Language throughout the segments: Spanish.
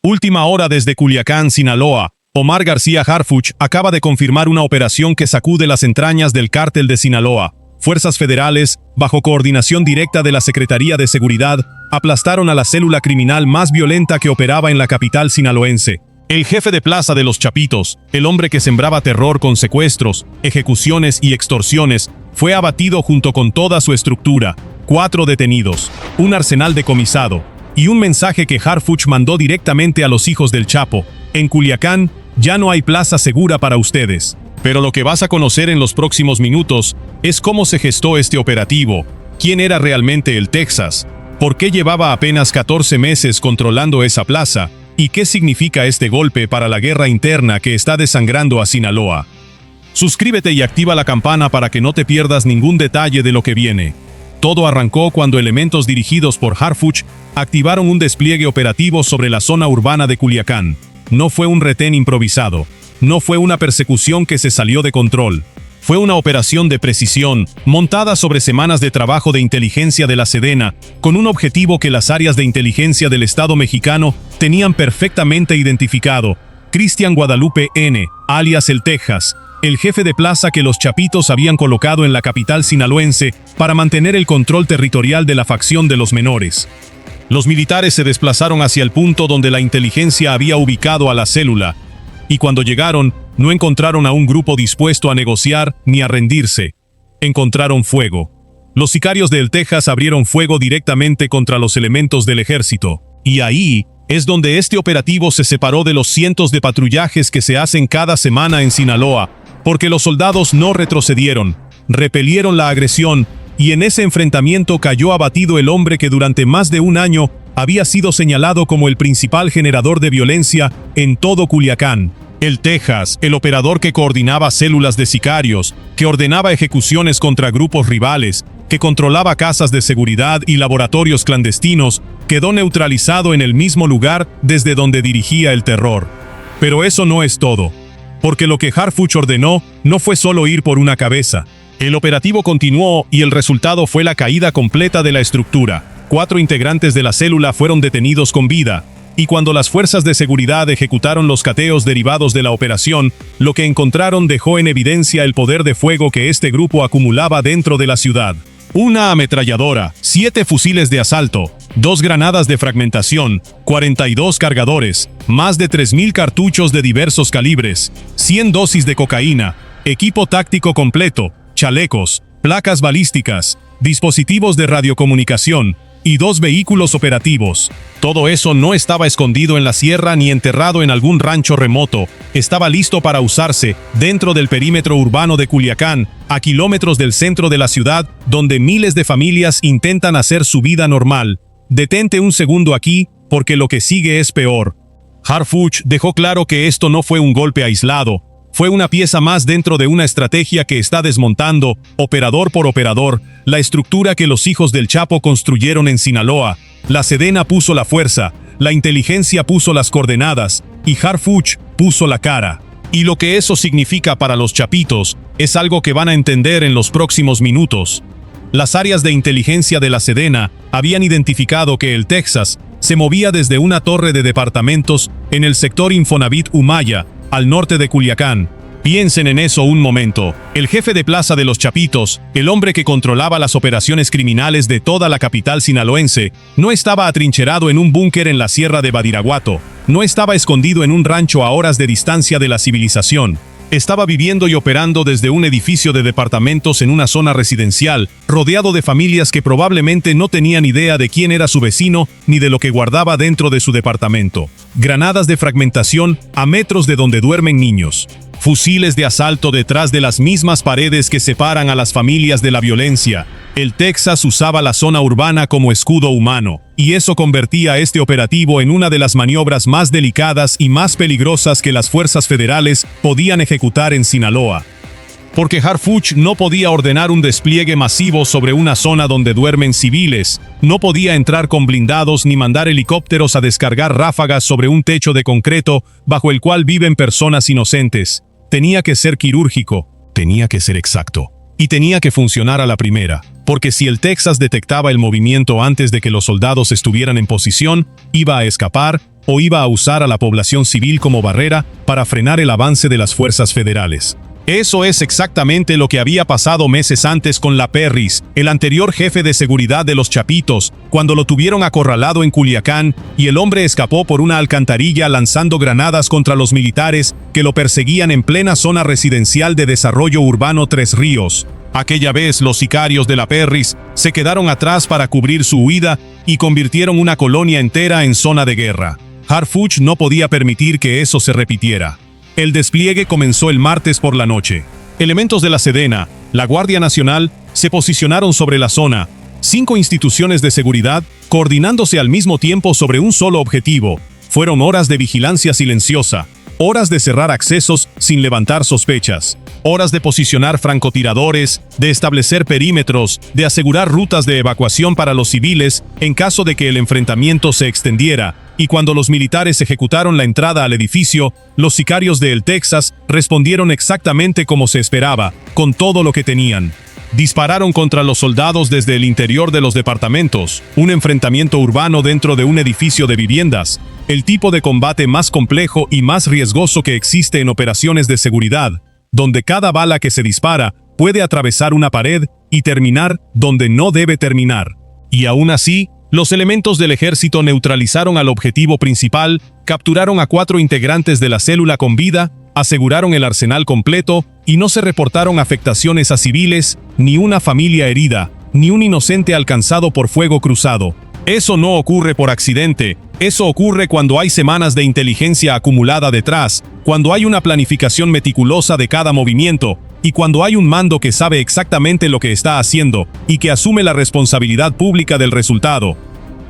Última hora desde Culiacán, Sinaloa. Omar García Harfuch acaba de confirmar una operación que sacude las entrañas del cártel de Sinaloa. Fuerzas federales, bajo coordinación directa de la Secretaría de Seguridad, aplastaron a la célula criminal más violenta que operaba en la capital sinaloense. El jefe de plaza de los Chapitos, el hombre que sembraba terror con secuestros, ejecuciones y extorsiones, fue abatido junto con toda su estructura. 4 detenidos, un arsenal decomisado y un mensaje que Harfuch mandó directamente a los hijos del Chapo. En Culiacán, ya no hay plaza segura para ustedes. Pero lo que vas a conocer en los próximos minutos es cómo se gestó este operativo, quién era realmente el Texas, por qué llevaba apenas 14 meses controlando esa plaza, y qué significa este golpe para la guerra interna que está desangrando a Sinaloa. Suscríbete y activa la campana para que no te pierdas ningún detalle de lo que viene. Todo arrancó cuando elementos dirigidos por Harfuch activaron un despliegue operativo sobre la zona urbana de Culiacán. No fue un retén improvisado. No fue una persecución que se salió de control. Fue una operación de precisión, montada sobre semanas de trabajo de inteligencia de la Sedena, con un objetivo que las áreas de inteligencia del Estado mexicano tenían perfectamente identificado. Cristian Guadalupe N., alias el Texas, el jefe de plaza que los Chapitos habían colocado en la capital sinaloense para mantener el control territorial de la facción de los menores. Los militares se desplazaron hacia el punto donde la inteligencia había ubicado a la célula, y cuando llegaron, no encontraron a un grupo dispuesto a negociar ni a rendirse. Encontraron fuego. Los sicarios del Texas abrieron fuego directamente contra los elementos del ejército. Y ahí es donde este operativo se separó de los cientos de patrullajes que se hacen cada semana en Sinaloa, porque los soldados no retrocedieron, repelieron la agresión, y en ese enfrentamiento cayó abatido el hombre que durante más de un año había sido señalado como el principal generador de violencia en todo Culiacán. El Texas, el operador que coordinaba células de sicarios, que ordenaba ejecuciones contra grupos rivales, que controlaba casas de seguridad y laboratorios clandestinos, quedó neutralizado en el mismo lugar desde donde dirigía el terror. Pero eso no es todo, porque lo que Harfuch ordenó no fue solo ir por una cabeza. El operativo continuó y el resultado fue la caída completa de la estructura. 4 integrantes de la célula fueron detenidos con vida, y cuando las fuerzas de seguridad ejecutaron los cateos derivados de la operación, lo que encontraron dejó en evidencia el poder de fuego que este grupo acumulaba dentro de la ciudad. Una ametralladora, 7 fusiles de asalto, 2 granadas de fragmentación, 42 cargadores, más de 3.000 cartuchos de diversos calibres, 100 dosis de cocaína, equipo táctico completo, chalecos, placas balísticas, dispositivos de radiocomunicación y 2 vehículos operativos. Todo eso no estaba escondido en la sierra ni enterrado en algún rancho remoto. Estaba listo para usarse dentro del perímetro urbano de Culiacán, a kilómetros del centro de la ciudad, donde miles de familias intentan hacer su vida normal. Detente un segundo aquí, porque lo que sigue es peor. Harfuch dejó claro que esto no fue un golpe aislado. Fue una pieza más dentro de una estrategia que está desmontando, operador por operador, la estructura que los hijos del Chapo construyeron en Sinaloa. La Sedena puso la fuerza, la inteligencia puso las coordenadas, y Harfuch puso la cara. Y lo que eso significa para los Chapitos es algo que van a entender en los próximos minutos. Las áreas de inteligencia de la Sedena habían identificado que el Texas se movía desde una torre de departamentos en el sector Infonavit Humaya, al norte de Culiacán. Piensen en eso un momento. El jefe de plaza de los Chapitos, el hombre que controlaba las operaciones criminales de toda la capital sinaloense, no estaba atrincherado en un búnker en la sierra de Badiraguato, no estaba escondido en un rancho a horas de distancia de la civilización. Estaba viviendo y operando desde un edificio de departamentos en una zona residencial, rodeado de familias que probablemente no tenían idea de quién era su vecino ni de lo que guardaba dentro de su departamento. Granadas de fragmentación a metros de donde duermen niños. Fusiles de asalto detrás de las mismas paredes que separan a las familias de la violencia. El Texas usaba la zona urbana como escudo humano, y eso convertía este operativo en una de las maniobras más delicadas y más peligrosas que las fuerzas federales podían ejecutar en Sinaloa. Porque Harfuch no podía ordenar un despliegue masivo sobre una zona donde duermen civiles, no podía entrar con blindados ni mandar helicópteros a descargar ráfagas sobre un techo de concreto bajo el cual viven personas inocentes. Tenía que ser quirúrgico, tenía que ser exacto, y tenía que funcionar a la primera, porque si el Texas detectaba el movimiento antes de que los soldados estuvieran en posición, iba a escapar o iba a usar a la población civil como barrera para frenar el avance de las fuerzas federales. Eso es exactamente lo que había pasado meses antes con La Perris, el anterior jefe de seguridad de los Chapitos, cuando lo tuvieron acorralado en Culiacán y el hombre escapó por una alcantarilla lanzando granadas contra los militares que lo perseguían en plena zona residencial de desarrollo urbano Tres Ríos. Aquella vez los sicarios de La Perris se quedaron atrás para cubrir su huida y convirtieron una colonia entera en zona de guerra. Harfuch no podía permitir que eso se repitiera. El despliegue comenzó el martes por la noche. Elementos de la Sedena, la Guardia Nacional, se posicionaron sobre la zona. 5 instituciones de seguridad, coordinándose al mismo tiempo sobre un solo objetivo. Fueron horas de vigilancia silenciosa, horas de cerrar accesos sin levantar sospechas, horas de posicionar francotiradores, de establecer perímetros, de asegurar rutas de evacuación para los civiles en caso de que el enfrentamiento se extendiera. Y cuando los militares ejecutaron la entrada al edificio, los sicarios de El Texas respondieron exactamente como se esperaba, con todo lo que tenían. Dispararon contra los soldados desde el interior de los departamentos, un enfrentamiento urbano dentro de un edificio de viviendas, el tipo de combate más complejo y más riesgoso que existe en operaciones de seguridad, donde cada bala que se dispara puede atravesar una pared y terminar donde no debe terminar. Y aún así, los elementos del ejército neutralizaron al objetivo principal, capturaron a 4 integrantes de la célula con vida, aseguraron el arsenal completo y no se reportaron afectaciones a civiles, ni una familia herida, ni un inocente alcanzado por fuego cruzado. Eso no ocurre por accidente, eso ocurre cuando hay semanas de inteligencia acumulada detrás, cuando hay una planificación meticulosa de cada movimiento, y cuando hay un mando que sabe exactamente lo que está haciendo, y que asume la responsabilidad pública del resultado.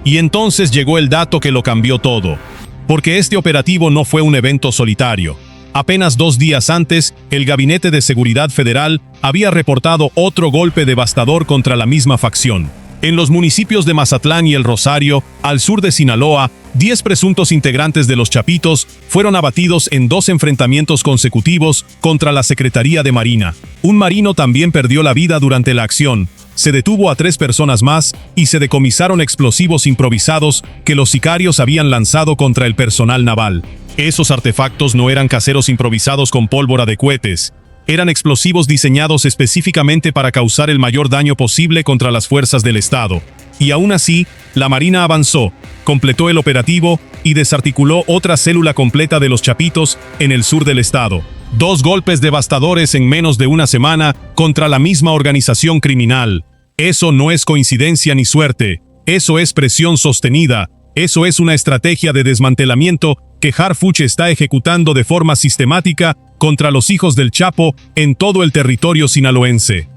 Y entonces llegó el dato que lo cambió todo. Porque este operativo no fue un evento solitario. Apenas 2 días antes, el Gabinete de Seguridad Federal había reportado otro golpe devastador contra la misma facción. En los municipios de Mazatlán y El Rosario, al sur de Sinaloa, 10 presuntos integrantes de los Chapitos fueron abatidos en 2 enfrentamientos consecutivos contra la Secretaría de Marina. Un marino también perdió la vida durante la acción. Se detuvo a 3 personas más y se decomisaron explosivos improvisados que los sicarios habían lanzado contra el personal naval. Esos artefactos no eran caseros improvisados con pólvora de cohetes. Eran explosivos diseñados específicamente para causar el mayor daño posible contra las fuerzas del Estado. Y aún así, la Marina avanzó, completó el operativo y desarticuló otra célula completa de los Chapitos en el sur del estado. 2 golpes devastadores en menos de una semana contra la misma organización criminal. Eso no es coincidencia ni suerte. Eso es presión sostenida. Eso es una estrategia de desmantelamiento que Harfuch está ejecutando de forma sistemática contra los hijos del Chapo en todo el territorio sinaloense.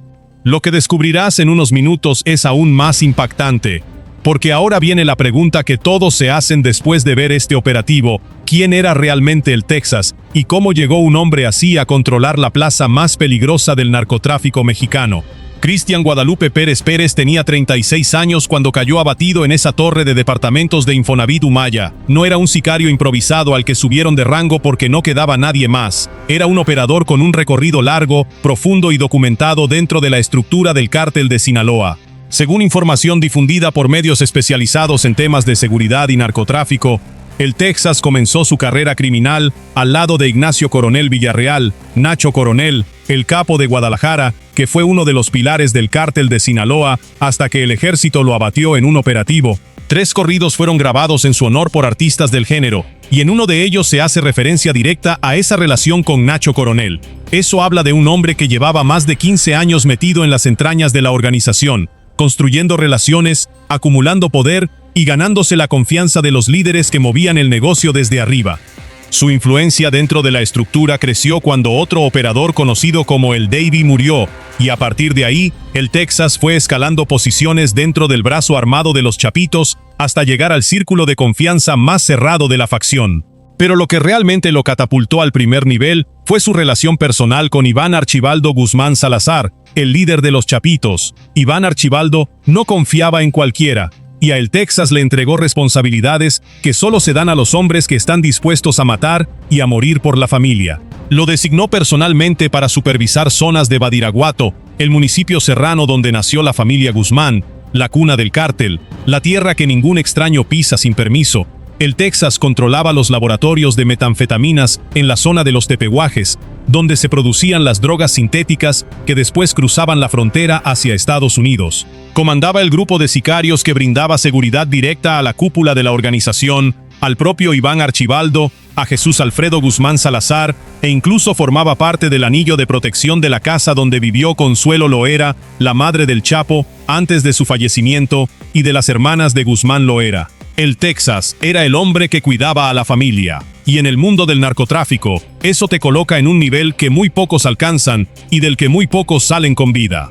Lo que descubrirás en unos minutos es aún más impactante, porque ahora viene la pregunta que todos se hacen después de ver este operativo: ¿quién era realmente el Texas y cómo llegó un hombre así a controlar la plaza más peligrosa del narcotráfico mexicano? Cristian Guadalupe Pérez Pérez tenía 36 años cuando cayó abatido en esa torre de departamentos de Infonavit Humaya. No era un sicario improvisado al que subieron de rango porque no quedaba nadie más. Era un operador con un recorrido largo, profundo y documentado dentro de la estructura del cártel de Sinaloa. Según información difundida por medios especializados en temas de seguridad y narcotráfico, el Texas comenzó su carrera criminal al lado de Ignacio Coronel Villarreal, Nacho Coronel, el capo de Guadalajara, que fue uno de los pilares del cártel de Sinaloa, hasta que el ejército lo abatió en un operativo. 3 corridos fueron grabados en su honor por artistas del género, y en uno de ellos se hace referencia directa a esa relación con Nacho Coronel. Eso habla de un hombre que llevaba más de 15 años metido en las entrañas de la organización, construyendo relaciones, acumulando poder y ganándose la confianza de los líderes que movían el negocio desde arriba. Su influencia dentro de la estructura creció cuando otro operador conocido como el Davy murió, y a partir de ahí, el Texas fue escalando posiciones dentro del brazo armado de los Chapitos hasta llegar al círculo de confianza más cerrado de la facción. Pero lo que realmente lo catapultó al primer nivel fue su relación personal con Iván Archibaldo Guzmán Salazar, el líder de los Chapitos. Iván Archibaldo no confiaba en cualquiera, y a el Texas le entregó responsabilidades que solo se dan a los hombres que están dispuestos a matar y a morir por la familia. Lo designó personalmente para supervisar zonas de Badiraguato, el municipio serrano donde nació la familia Guzmán, la cuna del cártel, la tierra que ningún extraño pisa sin permiso, El Texas controlaba los laboratorios de metanfetaminas en la zona de los Tepehuajes, donde se producían las drogas sintéticas que después cruzaban la frontera hacia Estados Unidos. Comandaba el grupo de sicarios que brindaba seguridad directa a la cúpula de la organización, al propio Iván Archibaldo, a Jesús Alfredo Guzmán Salazar, e incluso formaba parte del anillo de protección de la casa donde vivió Consuelo Loera, la madre del Chapo, antes de su fallecimiento, y de las hermanas de Guzmán Loera. El Texas era el hombre que cuidaba a la familia. Y en el mundo del narcotráfico, eso te coloca en un nivel que muy pocos alcanzan y del que muy pocos salen con vida.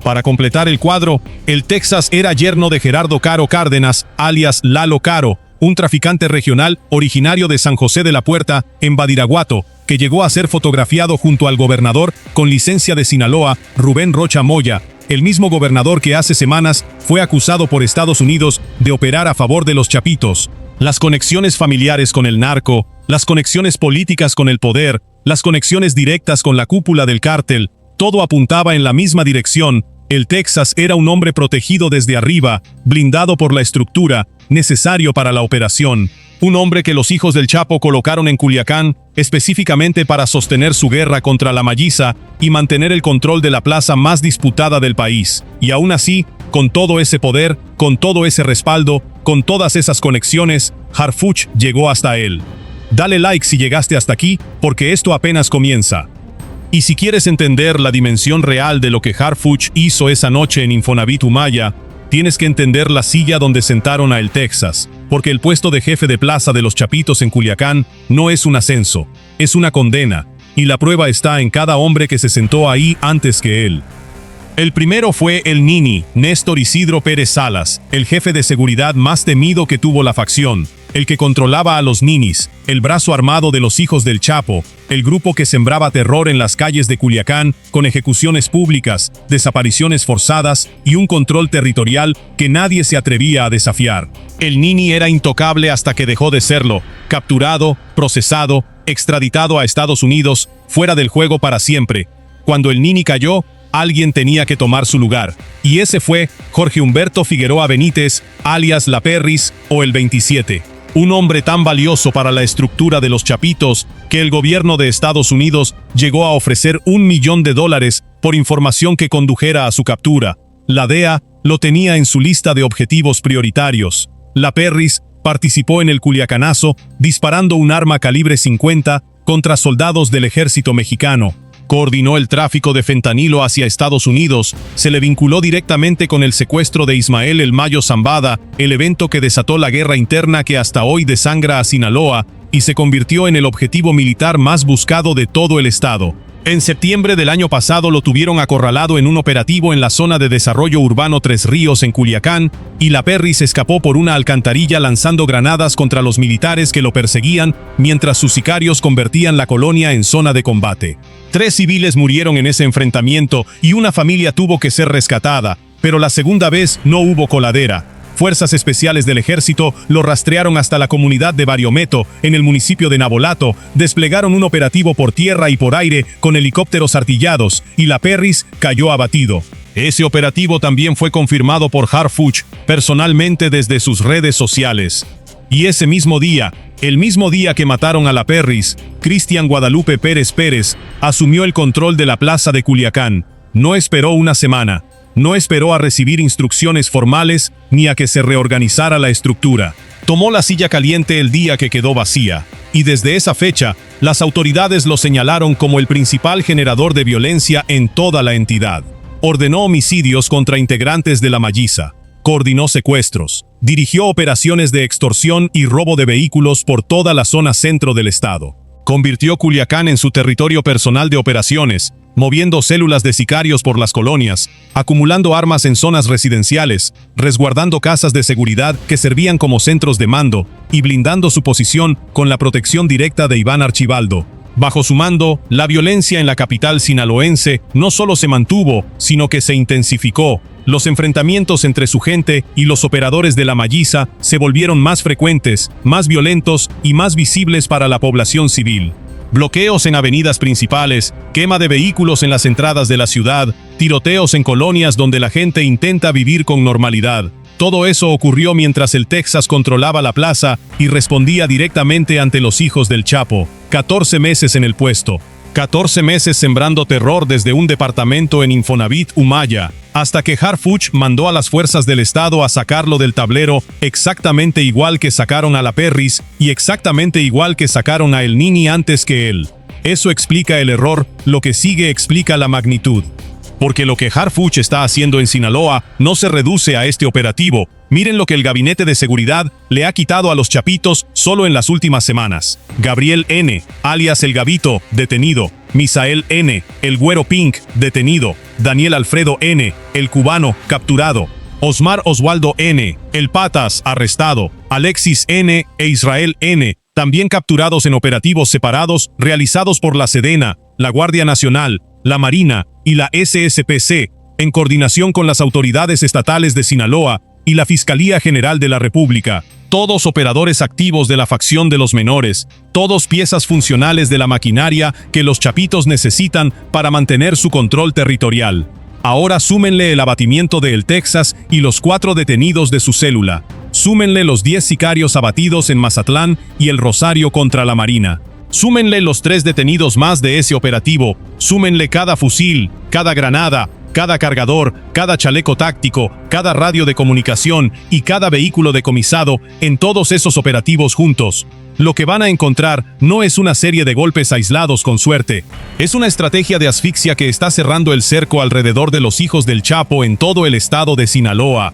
Para completar el cuadro, el Texas era yerno de Gerardo Caro Cárdenas, alias Lalo Caro, un traficante regional originario de San José de la Puerta, en Badiraguato, que llegó a ser fotografiado junto al gobernador con licencia de Sinaloa, Rubén Rocha Moya, el mismo gobernador que hace semanas fue acusado por Estados Unidos de operar a favor de los chapitos. Las conexiones familiares con el narco, las conexiones políticas con el poder, las conexiones directas con la cúpula del cártel, todo apuntaba en la misma dirección. El Texas era un hombre protegido desde arriba, blindado por la estructura, necesario para la operación. Un hombre que los hijos del Chapo colocaron en Culiacán, específicamente para sostener su guerra contra la Malliza y mantener el control de la plaza más disputada del país. Y aún así, con todo ese poder, con todo ese respaldo, con todas esas conexiones, Harfuch llegó hasta él. Dale like si llegaste hasta aquí, porque esto apenas comienza. Y si quieres entender la dimensión real de lo que Harfuch hizo esa noche en Infonavit Humaya, tienes que entender la silla donde sentaron a el Texas, porque el puesto de jefe de plaza de los Chapitos en Culiacán no es un ascenso, es una condena, y la prueba está en cada hombre que se sentó ahí antes que él. El primero fue el Nini, Néstor Isidro Pérez Salas, el jefe de seguridad más temido que tuvo la facción, el que controlaba a los Ninis, el brazo armado de los hijos del Chapo, el grupo que sembraba terror en las calles de Culiacán con ejecuciones públicas, desapariciones forzadas y un control territorial que nadie se atrevía a desafiar. El Nini era intocable hasta que dejó de serlo, capturado, procesado, extraditado a Estados Unidos, fuera del juego para siempre. Cuando el Nini cayó, alguien tenía que tomar su lugar, y ese fue Jorge Humberto Figueroa Benítez, alias La Perris, o el 27. Un hombre tan valioso para la estructura de los Chapitos que el gobierno de Estados Unidos llegó a ofrecer $1 millón por información que condujera a su captura. La DEA lo tenía en su lista de objetivos prioritarios. La Perris participó en el Culiacanazo disparando un arma calibre 50 contra soldados del ejército mexicano. Coordinó el tráfico de fentanilo hacia Estados Unidos, se le vinculó directamente con el secuestro de Ismael El Mayo Zambada, el evento que desató la guerra interna que hasta hoy desangra a Sinaloa, y se convirtió en el objetivo militar más buscado de todo el estado. En septiembre del año pasado lo tuvieron acorralado en un operativo en la zona de desarrollo urbano Tres Ríos en Culiacán, y La Perris escapó por una alcantarilla lanzando granadas contra los militares que lo perseguían, mientras sus sicarios convertían la colonia en zona de combate. 3 civiles murieron en ese enfrentamiento y una familia tuvo que ser rescatada, pero la segunda vez no hubo coladera. Fuerzas especiales del ejército lo rastrearon hasta la comunidad de Bariometo, en el municipio de Nabolato, desplegaron un operativo por tierra y por aire con helicópteros artillados, y La Perris cayó abatido. Ese operativo también fue confirmado por Harfuch personalmente desde sus redes sociales. Y ese mismo día, el mismo día que mataron a La Perris, Cristian Guadalupe Pérez Pérez asumió el control de la plaza de Culiacán. No esperó una semana. No esperó a recibir instrucciones formales ni a que se reorganizara la estructura. Tomó la silla caliente el día que quedó vacía, y desde esa fecha, las autoridades lo señalaron como el principal generador de violencia en toda la entidad. Ordenó homicidios contra integrantes de la Malliza, coordinó secuestros, dirigió operaciones de extorsión y robo de vehículos por toda la zona centro del estado. Convirtió Culiacán en su territorio personal de operaciones, moviendo células de sicarios por las colonias, acumulando armas en zonas residenciales, resguardando casas de seguridad que servían como centros de mando y blindando su posición con la protección directa de Iván Archibaldo. Bajo su mando, la violencia en la capital sinaloense no solo se mantuvo, sino que se intensificó. Los enfrentamientos entre su gente y los operadores de la Malliza se volvieron más frecuentes, más violentos y más visibles para la población civil. Bloqueos en avenidas principales, quema de vehículos en las entradas de la ciudad, tiroteos en colonias donde la gente intenta vivir con normalidad. Todo eso ocurrió mientras el Texas controlaba la plaza y respondía directamente ante los hijos del Chapo. 14 meses en el puesto. 14 meses sembrando terror desde un departamento en Infonavit, Humaya, hasta que Harfuch mandó a las fuerzas del Estado a sacarlo del tablero exactamente igual que sacaron a la Perris y exactamente igual que sacaron a El Nini antes que él. Eso explica el error, lo que sigue explica la magnitud. Porque lo que Harfuch está haciendo en Sinaloa no se reduce a este operativo. Miren lo que el Gabinete de Seguridad le ha quitado a los Chapitos solo en las últimas semanas. Gabriel N., alias El Gabito, detenido. Misael N., el Güero Pink, detenido. Daniel Alfredo N., el Cubano, capturado. Osmar Oswaldo N., el Patas, arrestado. Alexis N. e Israel N., también capturados en operativos separados realizados por la Sedena, la Guardia Nacional, la Marina y la SSPC, en coordinación con las autoridades estatales de Sinaloa y la Fiscalía General de la República. Todos operadores activos de la facción de los menores, todos piezas funcionales de la maquinaria que los Chapitos necesitan para mantener su control territorial. Ahora súmenle el abatimiento de El Texas y los 4 detenidos de su célula. Súmenle los 10 sicarios abatidos en Mazatlán y el Rosario contra la Marina. Súmenle los 3 detenidos más de ese operativo. Súmenle cada fusil, cada granada, cada cargador, cada chaleco táctico, cada radio de comunicación y cada vehículo decomisado en todos esos operativos juntos. Lo que van a encontrar no es una serie de golpes aislados con suerte. Es una estrategia de asfixia que está cerrando el cerco alrededor de los hijos del Chapo en todo el estado de Sinaloa.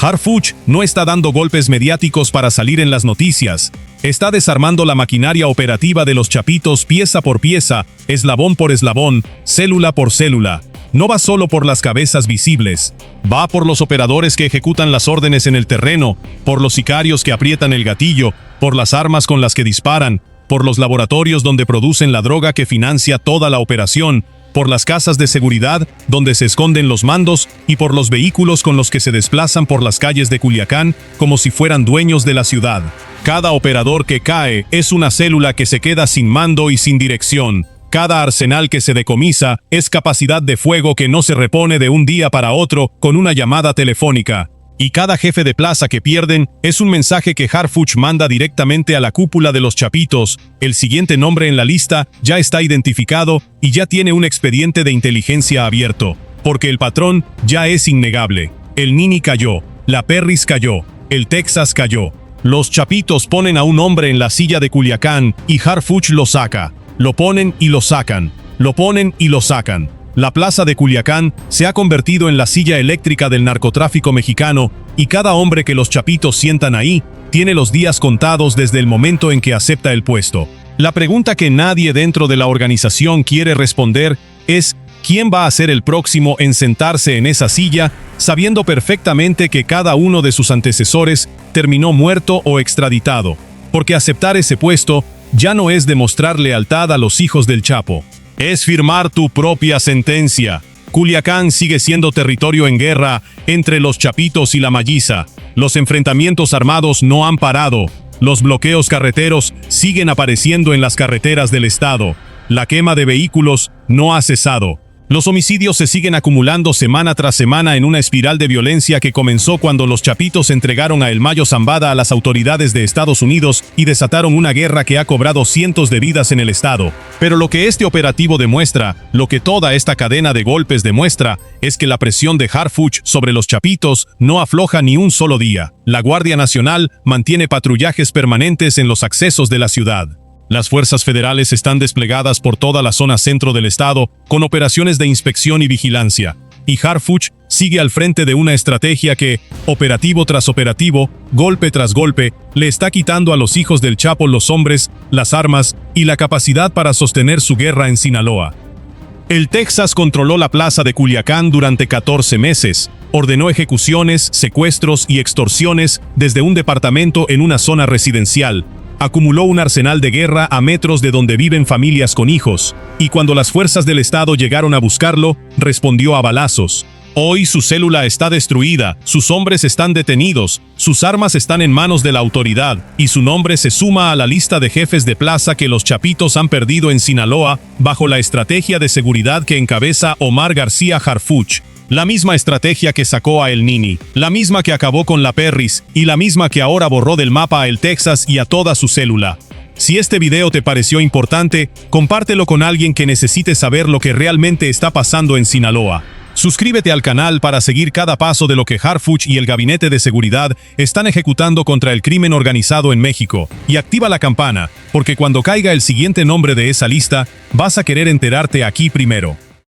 Harfuch no está dando golpes mediáticos para salir en las noticias. Está desarmando la maquinaria operativa de los Chapitos pieza por pieza, eslabón por eslabón, célula por célula. No va solo por las cabezas visibles, va por los operadores que ejecutan las órdenes en el terreno, por los sicarios que aprietan el gatillo, por las armas con las que disparan, por los laboratorios donde producen la droga que financia toda la operación, por las casas de seguridad donde se esconden los mandos y por los vehículos con los que se desplazan por las calles de Culiacán como si fueran dueños de la ciudad. Cada operador que cae es una célula que se queda sin mando y sin dirección. Cada arsenal que se decomisa es capacidad de fuego que no se repone de un día para otro con una llamada telefónica. Y cada jefe de plaza que pierden es un mensaje que Harfuch manda directamente a la cúpula de los Chapitos. El siguiente nombre en la lista ya está identificado y ya tiene un expediente de inteligencia abierto. Porque el patrón ya es innegable. El Nini cayó, la Perris cayó, el Texas cayó. Los Chapitos ponen a un hombre en la silla de Culiacán y Harfuch lo saca. Lo ponen y lo sacan. Lo ponen y lo sacan. La plaza de Culiacán se ha convertido en la silla eléctrica del narcotráfico mexicano y cada hombre que los Chapitos sientan ahí tiene los días contados desde el momento en que acepta el puesto. La pregunta que nadie dentro de la organización quiere responder es ¿quién va a ser el próximo en sentarse en esa silla sabiendo perfectamente que cada uno de sus antecesores terminó muerto o extraditado? Porque aceptar ese puesto ya no es demostrar lealtad a los hijos del Chapo. Es firmar tu propia sentencia. Culiacán sigue siendo territorio en guerra entre los Chapitos y la Malliza. Los enfrentamientos armados no han parado. Los bloqueos carreteros siguen apareciendo en las carreteras del estado. La quema de vehículos no ha cesado. Los homicidios se siguen acumulando semana tras semana en una espiral de violencia que comenzó cuando los Chapitos entregaron a El Mayo Zambada a las autoridades de Estados Unidos y desataron una guerra que ha cobrado cientos de vidas en el estado. Pero lo que este operativo demuestra, lo que toda esta cadena de golpes demuestra, es que la presión de Harfuch sobre los Chapitos no afloja ni un solo día. La Guardia Nacional mantiene patrullajes permanentes en los accesos de la ciudad. Las fuerzas federales están desplegadas por toda la zona centro del estado con operaciones de inspección y vigilancia. Y Harfuch sigue al frente de una estrategia que, operativo tras operativo, golpe tras golpe, le está quitando a los hijos del Chapo los hombres, las armas y la capacidad para sostener su guerra en Sinaloa. El Texas controló la plaza de Culiacán durante 14 meses, ordenó ejecuciones, secuestros y extorsiones desde un departamento en una zona residencial. Acumuló un arsenal de guerra a metros de donde viven familias con hijos, y cuando las fuerzas del Estado llegaron a buscarlo, respondió a balazos. Hoy su célula está destruida, sus hombres están detenidos, sus armas están en manos de la autoridad, y su nombre se suma a la lista de jefes de plaza que los Chapitos han perdido en Sinaloa bajo la estrategia de seguridad que encabeza Omar García Harfuch. La misma estrategia que sacó a El Nini, la misma que acabó con la Perris y la misma que ahora borró del mapa a el Texas y a toda su célula. Si este video te pareció importante, compártelo con alguien que necesite saber lo que realmente está pasando en Sinaloa. Suscríbete al canal para seguir cada paso de lo que Harfuch y el Gabinete de Seguridad están ejecutando contra el crimen organizado en México. Y activa la campana, porque cuando caiga el siguiente nombre de esa lista, vas a querer enterarte aquí primero.